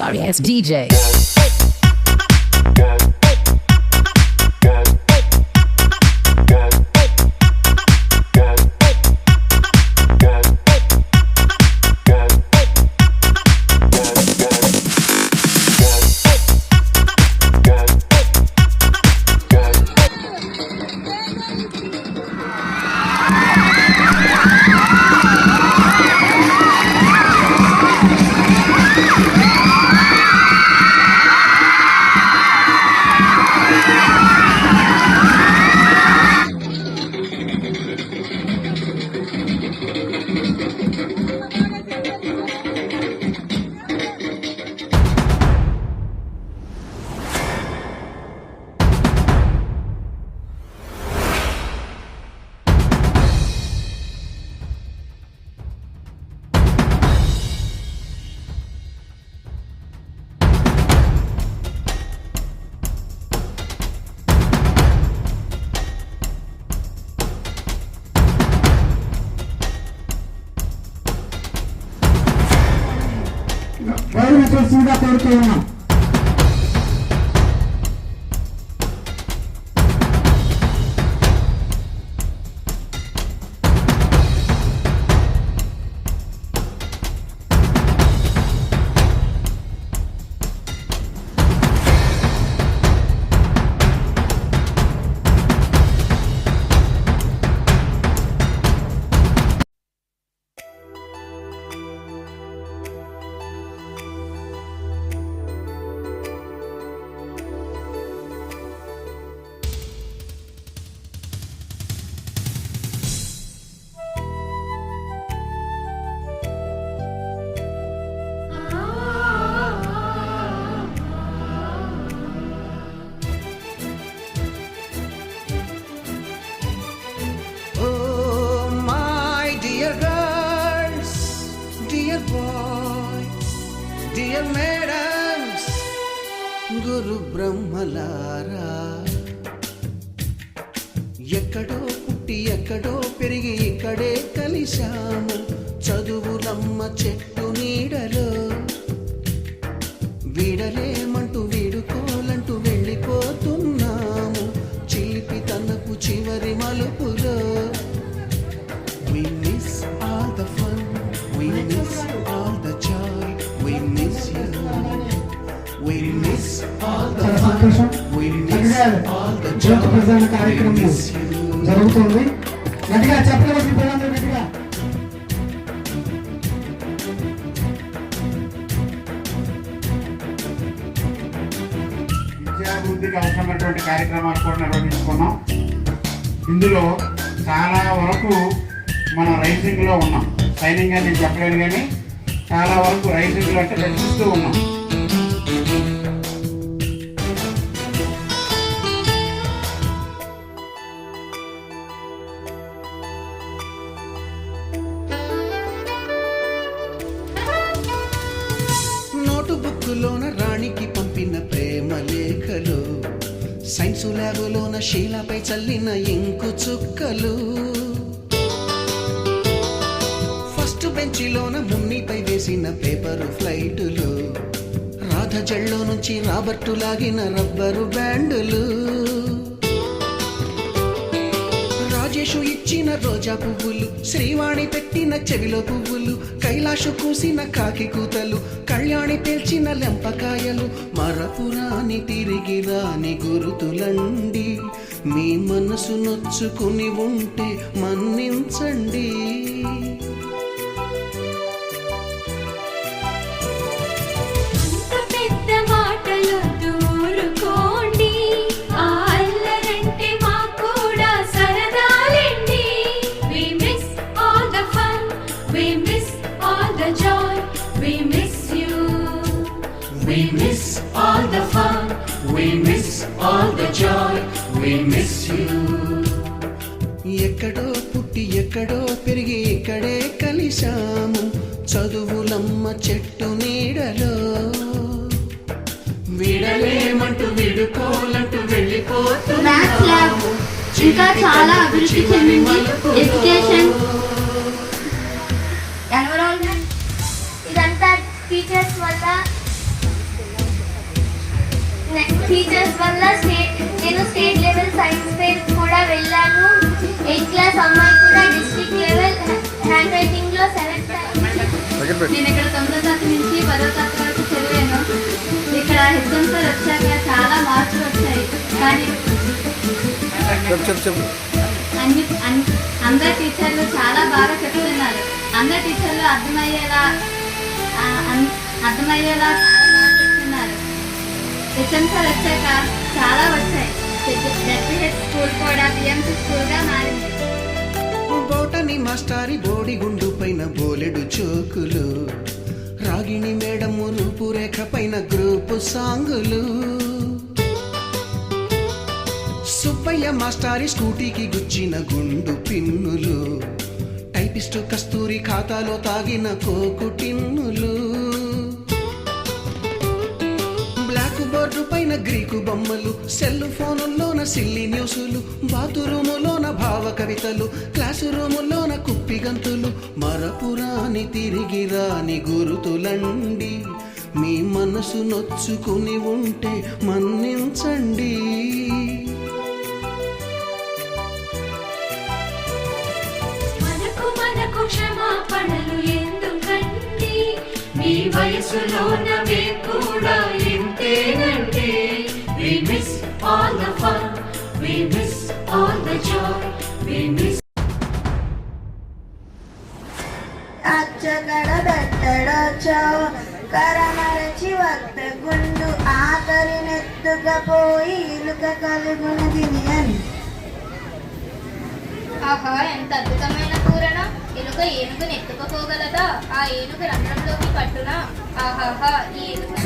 sorry ass DJ. గౌరవించవలసిందిగా కోరుతూ ఉన్నాం. Dear madams, గురు బ్రహ్మలారా, ఎక్కడో పుట్టి ఎక్కడో పెరిగి ఇక్కడే కలిశాము చదువులమ్మ చెట్టు నీడలో. వీడలేమంటూ వీడుకోలంటూ వెళ్ళిపోతున్నాము చిలిపి తనకు చివరి మలుపులో. We miss all the fun, we miss all the joy, we miss you, we miss all the fun, we miss all the joy, we miss you. జరుగుతుంది. గట్టిగా చెప్పవలసిన పిల్లలందరూ గట్టిగా. విద్యాభివృద్ధికి అవసరమైనటువంటి కార్యక్రమాలు కూడా నిర్వహించుకున్నాం. ఇందులో చాలా వరకు మనం రైజింగ్లో ఉన్నాం. సైనింగ్ అని నేను చెప్పలేను, కానీ చాలా వరకు రైజింగ్లో అంటే రచిస్తూ ఉన్నాం. నోటు బుక్కులోన రాణికి పంపిన ప్రేమ లేఖలు, సైన్సు ల్యాబులోన శీలపై చల్లిన ఇంకు చుక్కలు, బెంచిలోన మున్నిపై వేసిన పేపరు ఫ్లైటులు, రాధ జల్లో నుంచి రాబర్టు లాగిన రబ్బరు బ్యాండులు, రాజేషు ఇచ్చిన రోజా పువ్వులు, శ్రీవాణి పెట్టిన చెవిలో పువ్వులు, కైలాషు కూసిన కాకి కూతలు, కళ్యాణి పేల్చిన లెంపకాయలు, మరపురాని తిరిగి రాని గురుతులండి. మీ మనసు నొచ్చుకుని ఉంటే మన్నించండి. We miss all the fun, we miss all the joy, we miss you. ఎక్కడో పుట్టి ఎక్కడో పెరిగి ఇక్కడే కలిశాము చదువులమ్మ చెట్టు నీడలో. వీడలేమంటూ విడుకోలంటూ వెళ్ళిపోతున్నాము. ఇంకా చాలా అభివృద్ధి చెందింది. ఎడ్యుకేషన్, ఎన్విరాన్మెంట్, ఇదంతా టీచర్స్ వల్ల టీచర్స్ వల్ల నేను స్టేట్ లెవెల్ సైన్స్ ఫేర్ కూడా వెళ్ళాను. 8th క్లాస్ అమ్మాయి కూడా డిస్ట్రిక్ట్ లెవెల్ హ్యాండ్ రైటింగ్ లో సెలెక్ట్ అయ్యింది. నేను ఇక్కడ 9వ తరగతి నుంచి 10వ తరగతి వరకు చదివాను. ఇక్కడ హెచ్ఎం సార్ వచ్చాక చాలా మార్పులు వచ్చాయి. కానీ అందరు టీచర్లు చాలా బాగా చెప్తున్నారు. అందరు టీచర్లు అర్థమయ్యేలా చాలా బాగా చెప్తున్నారు. హెచ్ఎం సార్ వచ్చాక చాలా వచ్చాయి. జడ్పీహెచ్ స్కూల్ కూడా బిఎంసీ స్కూల్గా మారింది. బోటని మాస్టారి బోడిగుండు పైన బోలెడు చోకులు, రాగిణి మేడము రూపురేఖ పైన గ్రూపు సాంగులు, సుబ్బయ్య మాస్టారి స్కూటీకి గుచ్చిన గుండు పిన్నులు, టైపిస్టు కస్తూరి ఖాతాలో తాగిన కోకు టిన్నులు, బ్లాక్ బోర్డు పైన గ్రీకు బొమ్మలు, సెల్ ఫోనుల్లోన సిల్లి న్యూసులు, బాతురూములోన భావ కవితలు, క్లాసు రూములోన కుప్పి గంతులు, మరపురాని తిరిగి రాని గురుతులండి. మీ మనసు నొచ్చుకుని ఉంటే మన్నించండి. మనకు క్షమాపణలు ఎందుకండి? మీ వయసులోన మేము కూడా ఇంతేనండి. We miss all the fun, we miss all the joy, we miss. అచ్చగడ బెట్టడొచ్చో కరమరచి వత్త గుండు ఆఖరి నెత్తుకపోయి ఇలుక కలుగునది అని. ఆహా, ఎంత అద్భుతమైన కూరనా! ఎలుక ఏనుగుని ఎత్తుకుపోగలదా? ఆ ఏనుగు రంధ్రంలోకి పట్టునా? ఆహాహా, ఈ ఏనుగు